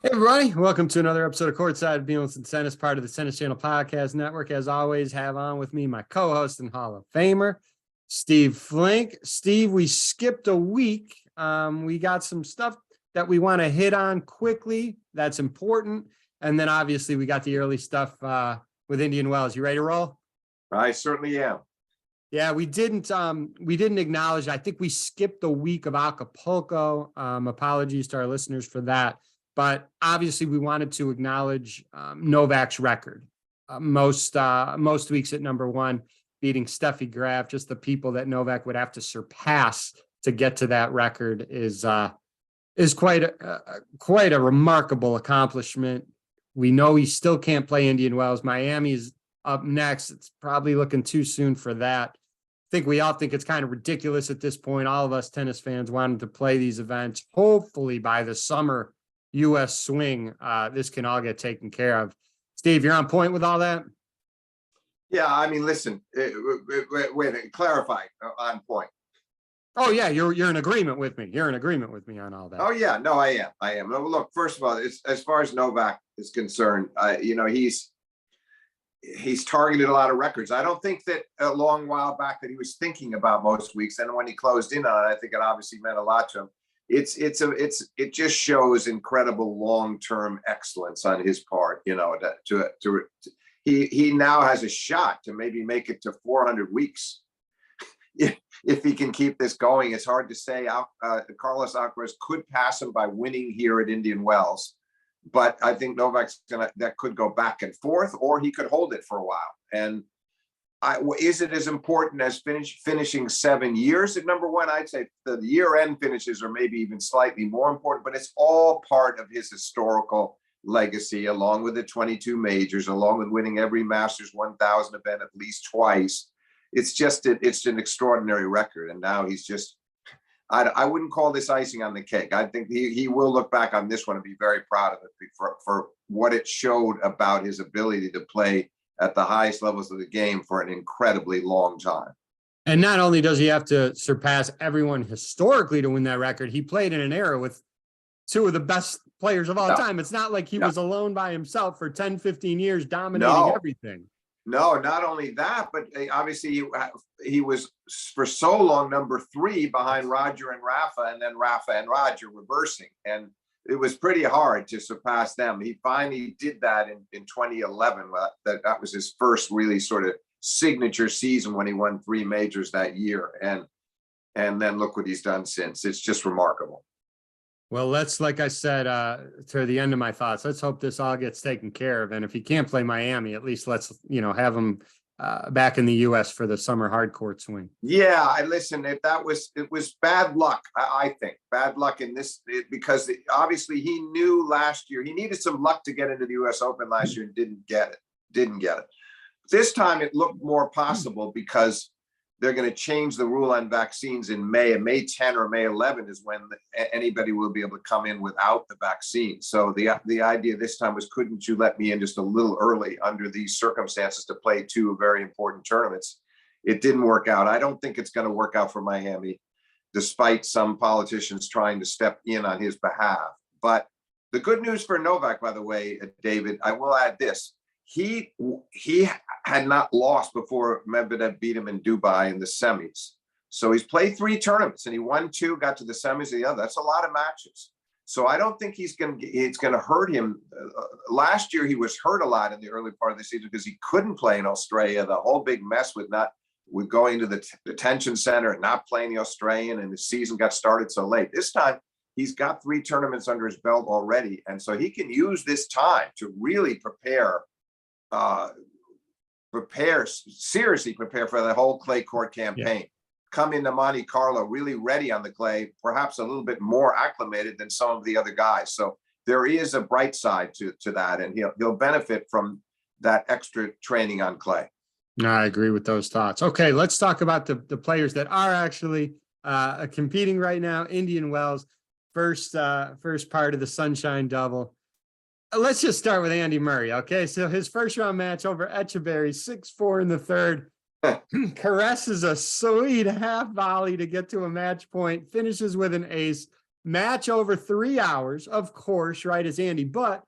Hey everybody, welcome to another episode of Courtside Beilinson Tennis, part of the Tennis Channel Podcast Network. As always, have on with me my co-host and Hall of Famer, Steve Flink. Steve, we skipped a week. We got some stuff that we want to hit on quickly. That's important. And then obviously we got the early stuff with Indian Wells. You ready to roll? I certainly am. Yeah, we didn't acknowledge. I think we skipped the week of Acapulco. Apologies to our listeners for that. But obviously, we wanted to acknowledge Novak's record. Most weeks at number one, beating Steffi Graf. Just the people that Novak would have to surpass to get to that record is quite a remarkable accomplishment. We know he still can't play Indian Wells. Miami is up next. It's probably looking too soon for that. I think we all think it's kind of ridiculous at this point. All of us tennis fans wanted to play these events. Hopefully by the summer U.S. swing, this can all get taken care of. Steve, you're on point with all that? Yeah, I mean, listen, wait, clarify on point. Oh, yeah, you're in agreement with me. You're in agreement with me on all that. Oh, yeah, no, I am. Look, first of all, as far as Novak is concerned, he's targeted a lot of records. I don't think that a long while back that he was thinking about most weeks. And when he closed in on it, I think it obviously meant a lot to him. It just shows incredible long-term excellence on his part. He now has a shot to maybe make it to 400 weeks if he can keep this going. It's hard to say. Carlos Alcaraz could pass him by winning here at Indian Wells, but I think Novak's that could go back and forth, or he could hold it for a while. And is it as important as finishing 7 years at number one? I'd say the year-end finishes are maybe even slightly more important, but it's all part of his historical legacy, along with the 22 majors, along with winning every Masters 1000 event at least twice. It's an extraordinary record, and now he's just. I wouldn't call this icing on the cake. I think he will look back on this one and be very proud of it for what it showed about his ability to play at the highest levels of the game for an incredibly long time. And not only does he have to surpass everyone historically to win that record, he played in an era with two of the best players of all time. It's not like he was alone by himself for 10, 15 years dominating everything. No, not only that, but obviously he was for so long number three behind Roger and Rafa, and then Rafa and Roger reversing. And it was pretty hard to surpass them. He finally did that in 2011. That was his first really sort of signature season when he won three majors that year. And then look what he's done since. It's just remarkable. Well, like I said, to the end of my thoughts, let's hope this all gets taken care of. And if he can't play Miami, at least let's, have him back in the U.S. for the summer hardcourt swing. Yeah, it was bad luck. I think bad luck in this because obviously he knew last year he needed some luck to get into the U.S. Open last year and didn't get it. This time it looked more possible because they're going to change the rule on vaccines in May. And May 10 or May 11 is when anybody will be able to come in without the vaccine. So the idea this time was, couldn't you let me in just a little early under these circumstances to play two very important tournaments? It didn't work out. I don't think it's going to work out for Miami, despite some politicians trying to step in on his behalf. But the good news for Novak, by the way, David, I will add this. He had not lost before Medvedev beat him in Dubai in the semis. So he's played three tournaments and he won two, got to the semis of the other. That's a lot of matches. So I don't think it's going to hurt him. Last year he was hurt a lot in the early part of the season because he couldn't play in Australia. The whole big mess with going to the detention center and not playing the Australian, and the season got started so late. This time he's got three tournaments under his belt already, and so he can use this time to really seriously prepare for the whole clay court campaign. Yeah. Come into Monte Carlo really ready on the clay, perhaps a little bit more acclimated than some of the other guys. So there is a bright side to that, and he'll benefit from that extra training on clay. No, I agree with those thoughts. Okay, let's talk about the players that are actually competing right now. Indian Wells, first part of the Sunshine Double. Let's just start with Andy Murray, okay? So his first round match over Echeverry, 6-4 in the third. Caresses a sweet half volley to get to a match point, finishes with an ace. match over 3 hours, of course, right, as Andy, but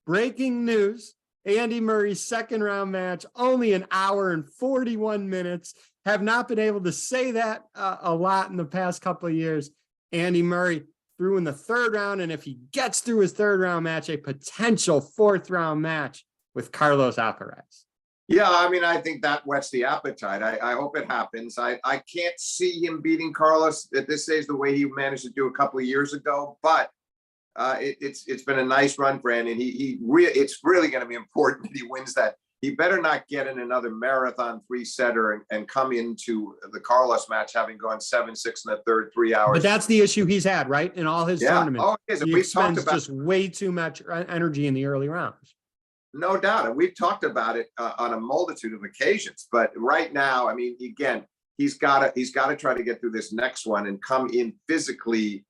breaking news, Andy Murray's second round match, only an hour and 41 minutes. Have not been able to say that a lot in the past couple of years. Andy Murray through in the third round, and if he gets through his third round match, a potential fourth round match with Carlos Alcaraz. Yeah, I mean, I think that whets the appetite. I hope it happens. I can't see him beating Carlos at this stage the way he managed to do a couple of years ago, but it's been a nice run for Andy. And it's really going to be important that he wins that. He better not get in another marathon 3-setter and come into the Carlos match having gone 7-6 in the third, 3 hours. But that's the issue he's had, right? In all his tournaments. Oh, it is. He spends just way too much energy in the early rounds. No doubt. And we've talked about it on a multitude of occasions. But right now, I mean, again, he's got to try to get through this next one and come in physically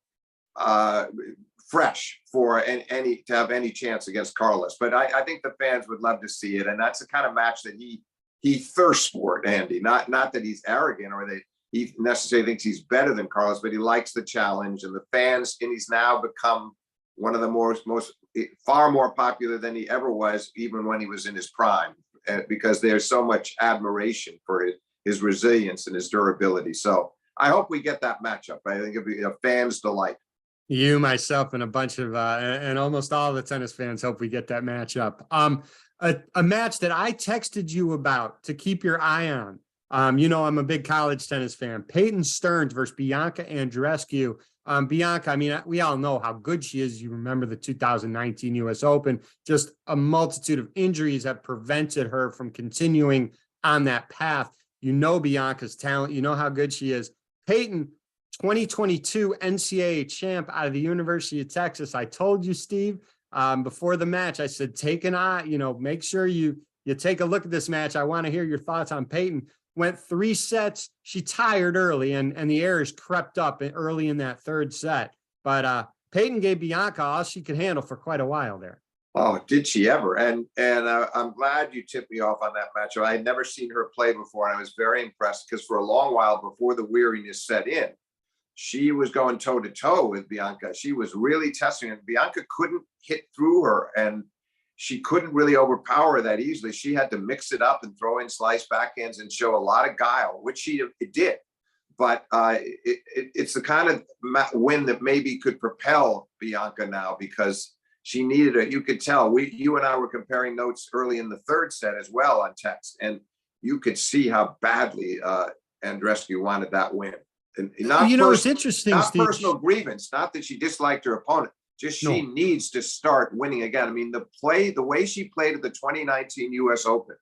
fresh for to have any chance against Carlos. But I think the fans would love to see it, and that's the kind of match that he thirsts for it, Andy. Not that he's arrogant or that he necessarily thinks he's better than Carlos, but he likes the challenge, and the fans, and he's now become one of the most far more popular than he ever was, even when he was in his prime, because there's so much admiration for his resilience and his durability. So I hope we get that matchup. I think it'll be a fan's delight. You, myself, and a bunch of and almost all the tennis fans hope we get that matchup. A match that I texted you about to keep your eye on. I'm a big college tennis fan. Peyton Stearns versus Bianca Andreescu. Bianca, I mean, we all know how good she is. You remember the 2019 US Open. Just a multitude of injuries have prevented her from continuing on that path. You know Bianca's talent. You know how good she is. Peyton, 2022 NCAA champ out of the University of Texas. I told you, Steve, before the match, I said, take an eye, make sure you take a look at this match. I want to hear your thoughts on Peyton. Went 3 sets. She tired early, and the errors crept up early in that third set. But Peyton gave Bianca all she could handle for quite a while there. Oh, did she ever? And I'm glad you tipped me off on that match. I had never seen her play before, and I was very impressed because for a long while before the weariness set in, she was going toe-to-toe with Bianca. She was really testing it. Bianca couldn't hit through her, and she couldn't really overpower her that easily. She had to mix it up and throw in slice backhands and show a lot of guile, which she did. But it's the kind of win that maybe could propel Bianca now, because she needed it. You could tell. You and I were comparing notes early in the third set as well on text, and you could see how badly Andreescu wanted that win. And it's interesting, not Steve. Personal grievance, not that she disliked her opponent, just she needs to start winning again. I mean, the way she played at the 2019 US Open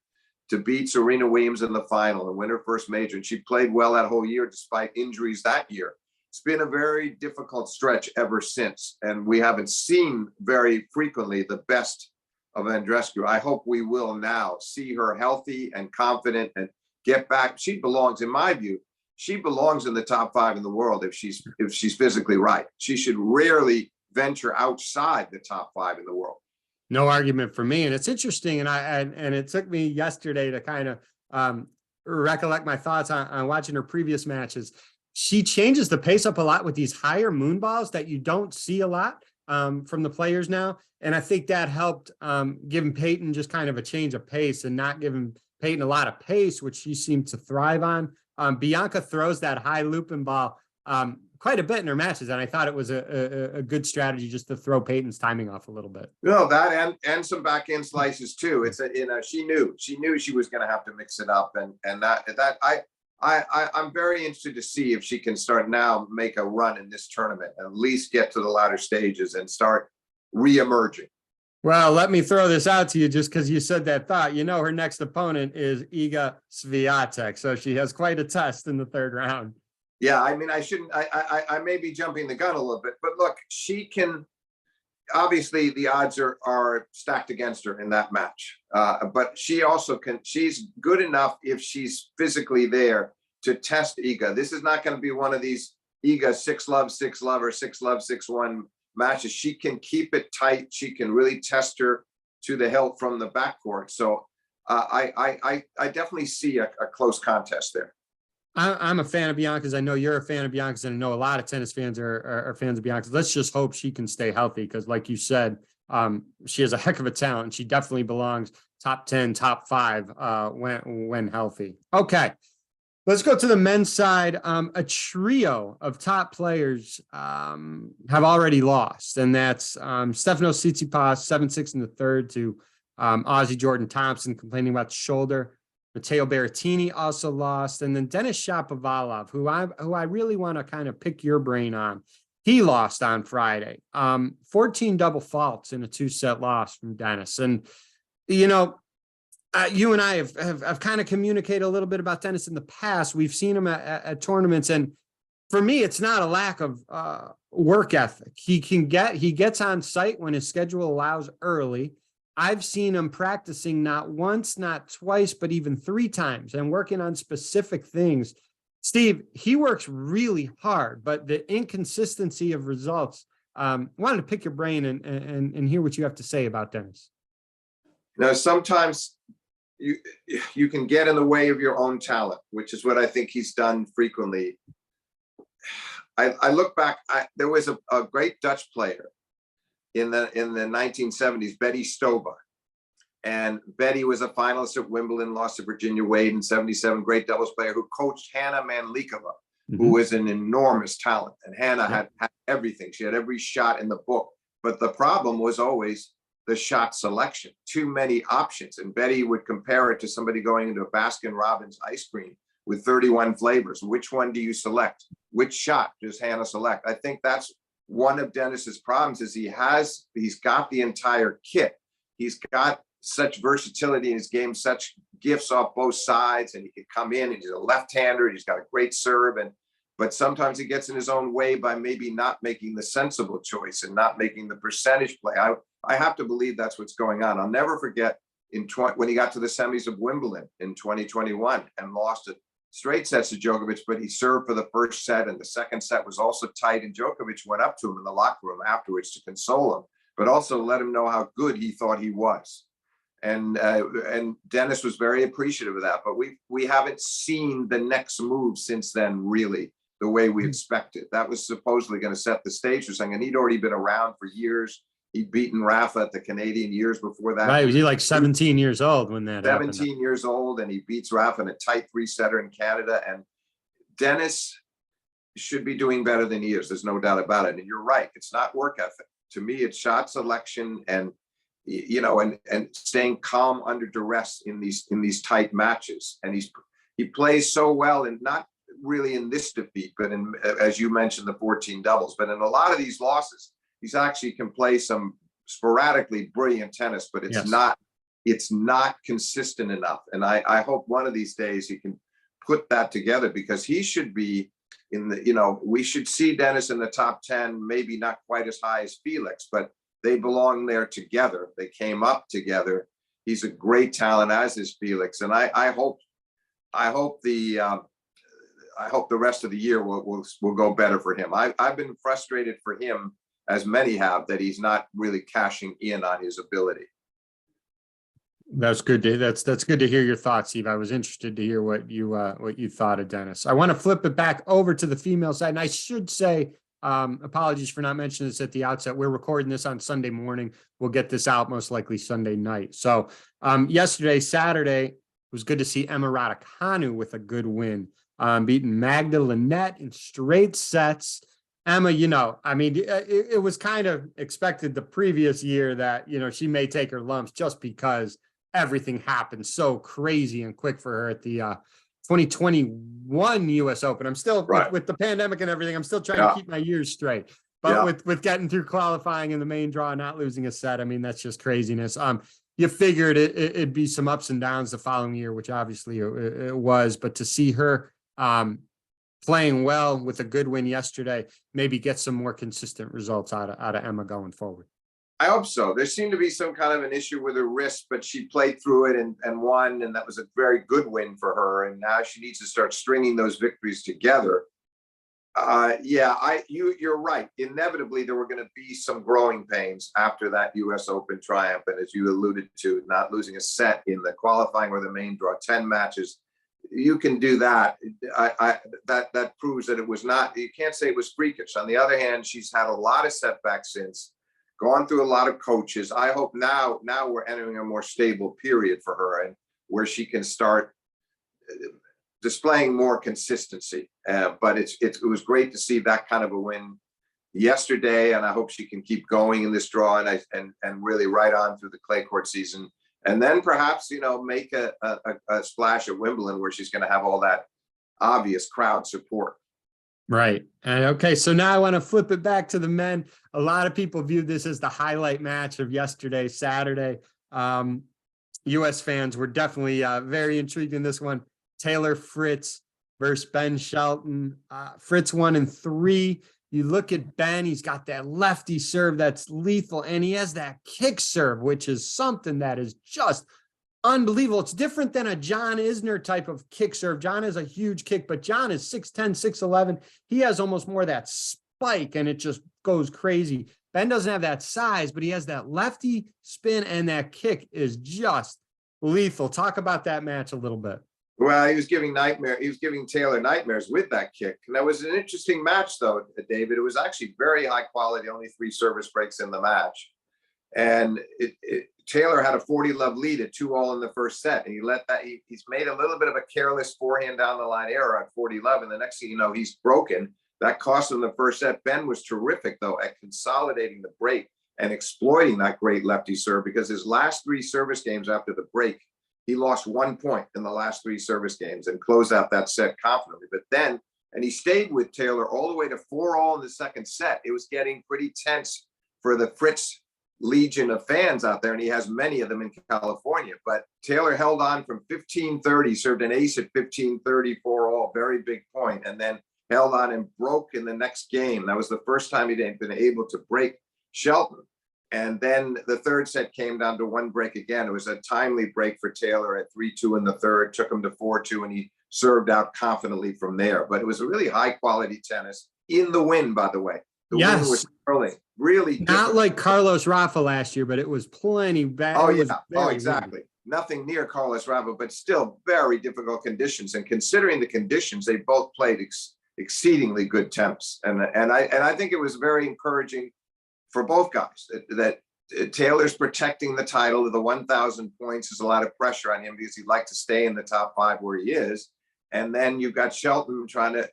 to beat Serena Williams in the final and win her first major, and she played well that whole year despite injuries that year. It's been a very difficult stretch ever since, and we haven't seen very frequently the best of Andreescu. I hope we will now see her healthy and confident and get back. She belongs, in my view, she belongs in the top 5 in the world if she's physically right. She should rarely venture outside the top 5 in the world. No argument for me. And it's interesting. And it took me yesterday to kind of recollect my thoughts on watching her previous matches. She changes the pace up a lot with these higher moon balls that you don't see a lot from the players now. And I think that helped giving Peyton just kind of a change of pace and not giving Peyton a lot of pace, which she seemed to thrive on. Bianca throws that high looping ball quite a bit in her matches, and I thought it was a good strategy just to throw Peyton's timing off a little bit. No, that and some backhand slices too. It's she knew she was going to have to mix it up, and I'm very interested to see if she can start now, make a run in this tournament, at least get to the latter stages and start re-emerging. Well, let me throw this out to you just because you said that thought. Her next opponent is Iga Swiatek, so she has quite a test in the third round. Yeah, I mean, I may be jumping the gun a little bit, but look, she can, obviously the odds are stacked against her in that match. But she also she's good enough if she's physically there to test Iga. This is not going to be one of these Iga 6-love, 6-love or 6-love, 6-1 matches. She can keep it tight. She can really test her to the hilt from the backcourt. So I definitely see a close contest there. I'm a fan of Bianca's. I know you're a fan of Bianca's, and I know a lot of tennis fans are fans of Bianca's. Let's just hope she can stay healthy because, like you said, she has a heck of a talent. She definitely belongs top 10, top 5 when healthy. Okay, let's go to the men's side. A trio of top players have already lost, and that's Stefanos Tsitsipas 7-6 in the third to Aussie Jordan Thompson complaining about the shoulder. Matteo Berrettini also lost, and then Denis Shapovalov, who I really want to kind of pick your brain on. He lost on Friday. 14 double faults in a 2-set loss from Denis, and you know, you and I have kind of communicated a little bit about Denis in the past. We've seen him at tournaments, and for me, it's not a lack of work ethic. He gets on site when his schedule allows early. I've seen him practicing not once, not twice, but even 3 times and working on specific things. Steve, he works really hard, but the inconsistency of results, wanted to pick your brain and hear what you have to say about Denis. Now, sometimes you can get in the way of your own talent, which is what I think he's done frequently. I look back, there was a great Dutch player in the 1970s, Betty Stoba. And Betty was a finalist at Wimbledon, lost to Virginia Wade in 77, great doubles player who coached Hannah Manlikova, who was an enormous talent. And Hannah had everything. She had every shot in the book. But the problem was always the shot selection, too many options. And Betty would compare it to somebody going into a Baskin-Robbins ice cream with 31 flavors. Which one do you select? Which shot does Hannah select? I think that's one of Denis's problems is he's got the entire kit. He's got such versatility in his game, such gifts off both sides, and he can come in and he's a left-hander and he's got a great serve. But sometimes he gets in his own way by maybe not making the sensible choice and not making the percentage play. I have to believe that's what's going on. I'll never forget when he got to the semis of Wimbledon in 2021 and lost it straight sets to Djokovic, but he served for the first set and the second set was also tight, and Djokovic went up to him in the locker room afterwards to console him, but also let him know how good he thought he was. And Denis was very appreciative of that, but we haven't seen the next move since then, really, the way we expected. That was supposedly going to set the stage for something, and he'd already been around for years. He'd beaten Rafa at the Canadian years before that. Right, was he like 17 years old when that 17 happened? years old, and he beats Rafa in a tight 3-setter in Canada. And Denis should be doing better than he is. There's no doubt about it. And you're right. It's not work ethic. To me, it's shot selection and, you know, and staying calm under duress in these tight matches. And he plays so well, and not really in this defeat, but in, as you mentioned, the 14 doubles. But in a lot of these losses, he's actually can play some sporadically brilliant tennis, but it's not consistent enough. And I hope one of these days he can put that together, because he should be in the, you know, we should see Denis in the top 10, maybe not quite as high as Felix, but they belong there together. They came up together. He's a great talent, as is Felix. And I hope the rest of the year will go better for him. I've been frustrated for him, as many have, that he's not really cashing in on his ability. That's good. That's good to hear your thoughts, Steve. I was interested to hear what you thought of Denis. I want to flip it back over to the female side, and I should say, apologies for not mentioning this at the outset. We're recording this on Sunday morning. We'll get this out most likely Sunday night. So Saturday, it was good to see Emma Raducanu with a good win, beating Magda Linette in straight sets. Emma, you know, I mean, it was kind of expected the previous year that, you know, she may take her lumps just because everything happened so crazy and quick for her at the 2021 US Open. I'm still with the pandemic and everything. I'm still trying to keep my years straight, but with getting through qualifying in the main draw, not losing a set, I mean, that's just craziness. You figured it'd be some ups and downs the following year, which obviously it was, but to see her playing well with a good win yesterday, maybe get some more consistent results out of Emma going forward. I hope so. There seemed to be some kind of an issue with her wrist, but she played through it and won, and that was a very good win for her. And now she needs to start stringing those victories together. You're right. Inevitably, there were going to be some growing pains after that US Open triumph. And as you alluded to, not losing a set in the qualifying or the main draw, 10 matches. you can do that. That proves that it was not, you can't say it was freakish. On the other hand, she's had a lot of setbacks since, gone through a lot of coaches. I hope now we're entering a more stable period for her, and where she can start displaying more consistency. But it was great to see that kind of a win yesterday, and I hope she can keep going in this draw and really right on through the clay court season. And then perhaps, make a splash at Wimbledon, where she's going to have all that obvious crowd support. Right. And okay, so now I want to flip it back to the men. A lot of people viewed this as the highlight match of yesterday, Saturday. US fans were definitely very intrigued in this one. Taylor Fritz versus Ben Shelton. Fritz won in 3. You look at Ben, he's got that lefty serve that's lethal, and he has that kick serve, which is something that is just unbelievable. It's different than a John Isner type of kick serve. John is a huge kick, but John is 6'10", 6'11". He has almost more of that spike, and it just goes crazy. Ben doesn't have that size, but he has that lefty spin, and that kick is just lethal. Talk about that match a little bit. Well, he was giving Taylor nightmares with that kick. And that was an interesting match, though, David. It was actually very high quality, only 3 service breaks in the match. And Taylor had a 40-love lead at 2-all in the first set. And he let that, he's made a little bit of a careless forehand down the line error at 40-love. And the next thing you know, he's broken. That cost him the first set. Ben was terrific, though, at consolidating the break and exploiting that great lefty serve, because his last 3 service games after the break, he lost 1 point in the last 3 service games and closed out that set confidently. But then, and he stayed with Taylor all the way to 4-all in the second set. It was getting pretty tense for the Fritz legion of fans out there, and he has many of them in California. But Taylor held on from 15-30, served an ace at 15-30, 4-all, very big point, and then held on and broke in the next game. That was the first time he'd been able to break Shelton. And then the third set came down to 1 break again. It was a timely break for Taylor at 3-2 in the third, took him to 4-2, and he served out confidently from there. But it was a really high quality tennis in the win, by the way. The win was early, really not difficult. like Carlos Rafa last year, but it was plenty bad. Oh, yeah. Oh, exactly. Windy. Nothing near Carlos Rafa, but still very difficult conditions. And considering the conditions, they both played exceedingly good tennis. And I think it was very encouraging for both guys that Taylor's protecting the title of the 1,000 points. Is a lot of pressure on him because he'd like to stay in the top 5 where he is. And then you've got Shelton trying to,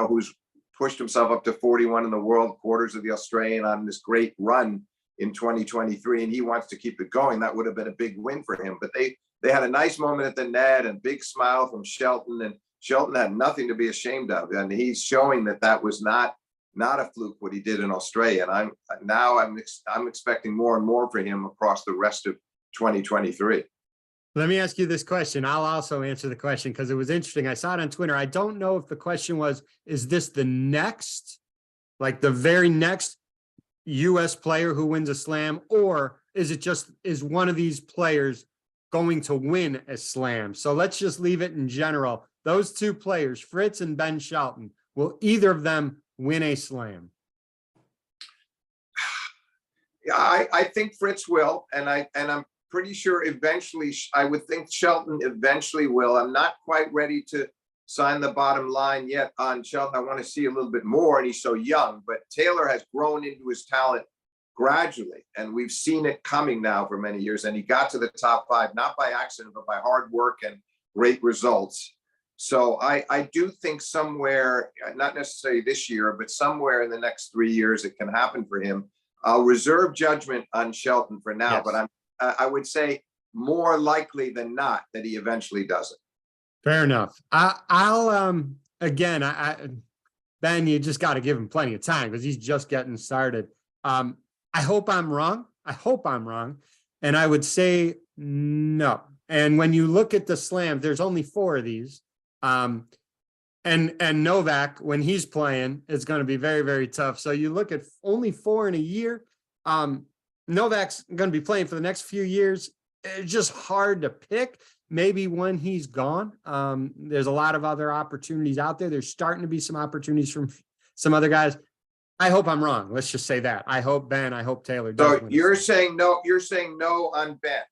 who's pushed himself up to 41 in the world, quarters of the Australian on this great run in 2023. And he wants to keep it going. That would have been a big win for him. But they had a nice moment at the net and big smile from Shelton. And Shelton had nothing to be ashamed of. And he's showing that was not a fluke what he did in Australia. And I'm expecting more and more for him across the rest of 2023. Let me ask you this question. I'll also answer the question because it was interesting. I saw it on Twitter. I don't know if the question was, is this the next, like the very next US player who wins a slam, or is one of these players going to win a slam? So let's just leave it in general. Those 2 players, Fritz and Ben Shelton, will either of them win a slam? Yeah, I think Fritz will, and I'm pretty sure eventually I would think Shelton eventually will. I'm not quite ready to sign the bottom line yet on Shelton. I want to see a little bit more, and he's so young. But Taylor has grown into his talent gradually, and we've seen it coming now for many years. And he got to the top 5 not by accident, but by hard work and great results. So I do think somewhere, not necessarily this year, but somewhere in the next 3 years, it can happen for him. I'll reserve judgment on Shelton for now, yes. But I would say more likely than not that he eventually does it. Fair enough. I'll again, Ben, you just got to give him plenty of time because he's just getting started. I hope I'm wrong. And I would say no. And when you look at the slams, there's only 4 of these. And Novak, when he's playing, it's going to be very, very tough. So you look at only 4 in a year. Novak's going to be playing for the next few years. It's just hard to pick. Maybe when he's gone, there's a lot of other opportunities out there. There's starting to be some opportunities from some other guys. I hope I'm wrong. Let's just say that. I hope Ben, I hope Taylor. So you're saying no on Ben.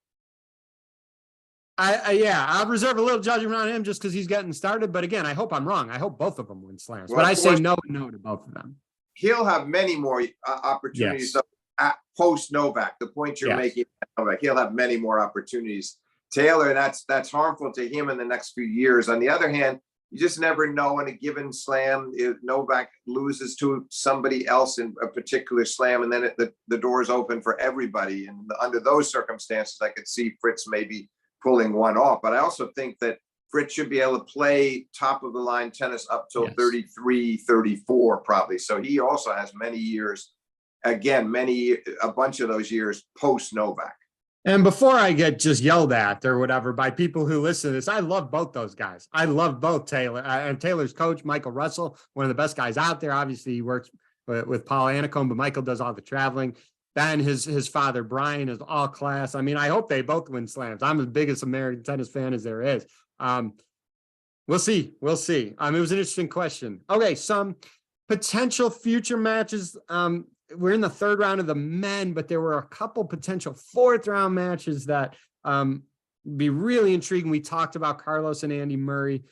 Yeah, I'll reserve a little judgment on him just because he's getting started. But again, I hope I'm wrong. I hope both of them win slams. Well, but I of say course, no and no to both of them. he'll have many more opportunities Yes. at post Novak. The point you're Yes. making, Novak, he'll have many more opportunities. Taylor, that's harmful to him in the next few years. On the other hand, you just never know in a given slam if Novak loses to somebody else in a particular slam, and then the door's open for everybody. And under those circumstances, I could see Fritz maybe pulling one off. But I also think that Fritz should be able to play top of the line tennis up till Yes. 33, 34 probably. So he also has many years, again, a bunch of those years post Novak. And before I get just yelled at or whatever by people who listen to this, I love both those guys. I love both Taylor and Taylor's coach, Michael Russell, one of the best guys out there. Obviously, he works with Paul Anacombe, but Michael does all the traveling. Then his father, Brian, is all class. I mean, I hope they both win slams. I'm the biggest American tennis fan as there is. We'll see. We'll see. It was an interesting question. Okay, some potential future matches. We're in the third round of the men, but there were a couple potential fourth round matches that be really intriguing. We talked about Carlos and Andy Murray.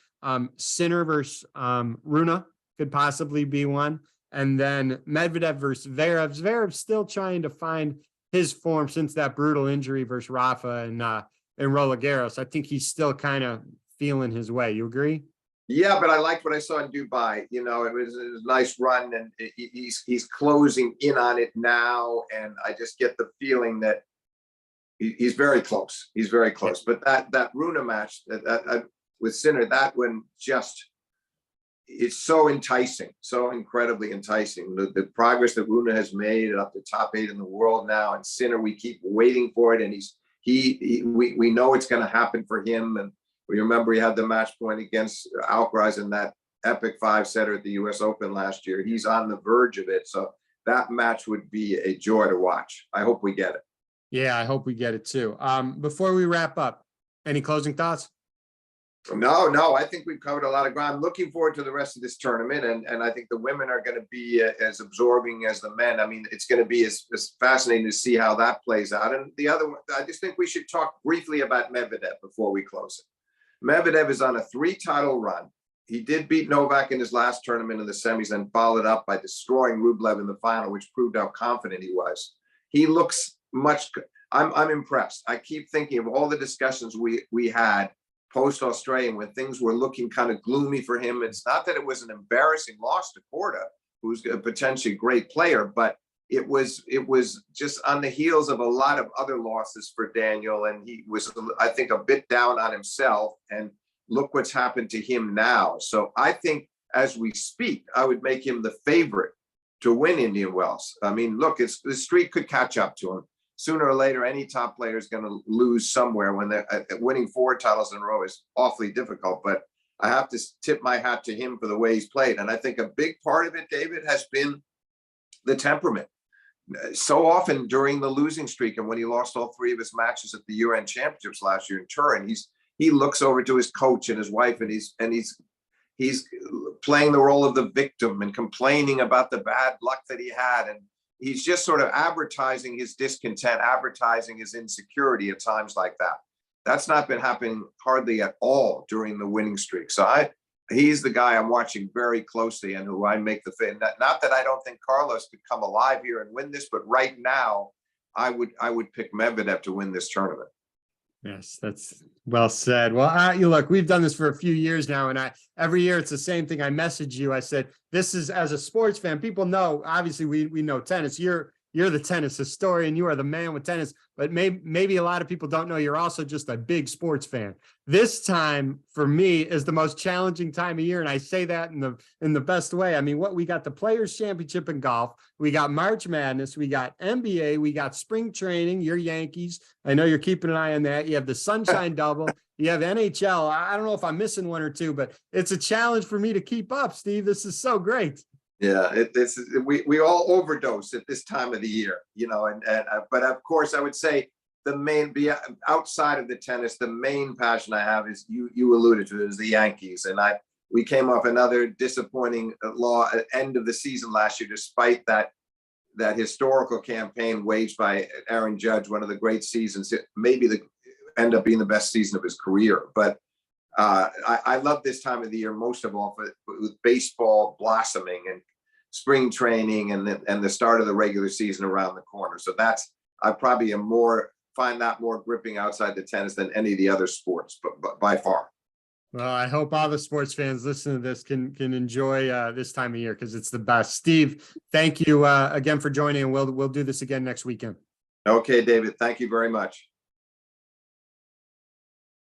Sinner versus Rune could possibly be one. And then Medvedev versus Zverev. Zverev's still trying to find his form since that brutal injury versus Rafa and Roland Garros. I think he's still kind of feeling his way. You agree? Yeah, but I liked what I saw in Dubai. You know, it was a nice run, and he's closing in on it now. And I just get the feeling that he's very close. He's very close. But that Rune match with Sinner, that one just, it's so enticing, so incredibly enticing. The progress that Rune has made up to top 8 in the world now, and Sinner, we keep waiting for it, and we know it's going to happen for him. And we remember he had the match point against Alcaraz in that epic 5-setter at the US Open last year. He's on the verge of it. So that match would be a joy to watch. I hope we get it. Yeah, I hope we get it too. Before we wrap up, any closing thoughts? No, I think we've covered a lot of ground. Looking forward to the rest of this tournament. And I think the women are going to be as absorbing as the men. I mean, it's going to be as fascinating to see how that plays out. And the other one, I just think we should talk briefly about Medvedev before we close it. Medvedev is on a 3-title run. He did beat Novak in his last tournament in the semis and followed up by destroying Rublev in the final, which proved how confident he was. He looks much, I'm impressed. I keep thinking of all the discussions we had post-Australian when things were looking kind of gloomy for him. It's not that it was an embarrassing loss to Korda, who's a potentially great player, but it was just on the heels of a lot of other losses for Daniel. And he was, I think, a bit down on himself. And look what's happened to him now. So I think as we speak, I would make him the favorite to win Indian Wells. I mean, look, the streak could catch up to him. Sooner or later, any top player is going to lose somewhere. When they're winning 4 titles in a row is awfully difficult. But I have to tip my hat to him for the way he's played. And I think a big part of it, David, has been the temperament. So often during the losing streak, and when he lost all 3 of his matches at the year-end championships last year in Turin, he looks over to his coach and his wife, and he's playing the role of the victim and complaining about the bad luck that he had, and he's just sort of advertising his discontent, advertising his insecurity at times like that. That's not been happening hardly at all during the winning streak. So he's the guy I'm watching very closely and who I make the fit. Not that I don't think Carlos could come alive here and win this, but right now I would pick Medvedev to win this tournament. Yes, that's well said. Well, you look, we've done this for a few years now, and every year it's the same thing. I message you. I said, this is, as a sports fan, people know, obviously we know tennis. You're the tennis historian. You are the man with tennis, but maybe a lot of people don't know you're also just a big sports fan. This time for me is the most challenging time of year. And I say that in the best way. I mean, we got the Players Championship in golf. We got March Madness. We got NBA. We got spring training, your Yankees. I know you're keeping an eye on that. You have the Sunshine Double. You have NHL. I don't know if I'm missing one or two, but it's a challenge for me to keep up, Steve. This is so great. Yeah, we all overdose at this time of the year, you know, but of course I would say outside of the tennis, the main passion I have is you alluded to it, is the Yankees, and we came off another disappointing end of the season last year, despite that historical campaign waged by Aaron Judge, one of the great seasons, maybe end up being the best season of his career. But I love this time of the year most of all with baseball blossoming and spring training and the start of the regular season around the corner. So I probably find that more gripping outside the tennis than any of the other sports, but by far. Well, I hope all the sports fans listening to this can enjoy this time of year because it's the best. Steve, thank you again for joining, and we'll do this again next weekend. Okay, David, thank you very much.